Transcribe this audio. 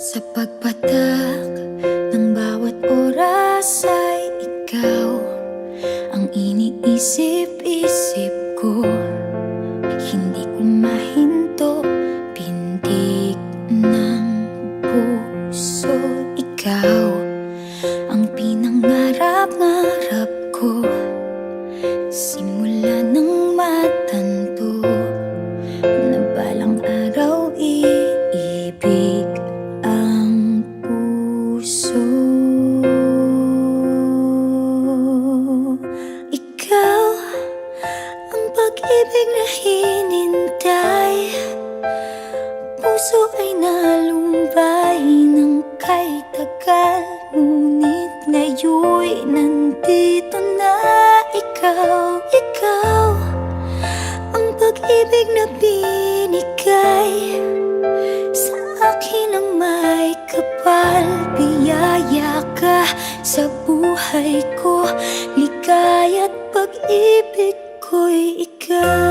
Sa pagpatak ng bawat oras ay ikaw ang iniisip-isip ko. Hindi ko mahinto, pintig ng puso. Ikaw ang pinangarap-ngarap ko, simula ng matanto na balang araw iibig ang puso. Ikaw ang pag-ibig na hinintay, puso ay nalumbay ng kay tagal. Ngunit ngayon'y nandito na ikaw. Ikaw ang pag-ibig na binigay sa akin ang may kapal. Biyaya ka sa buhay ko, ligaya't pag-ibig ko'y ikaw.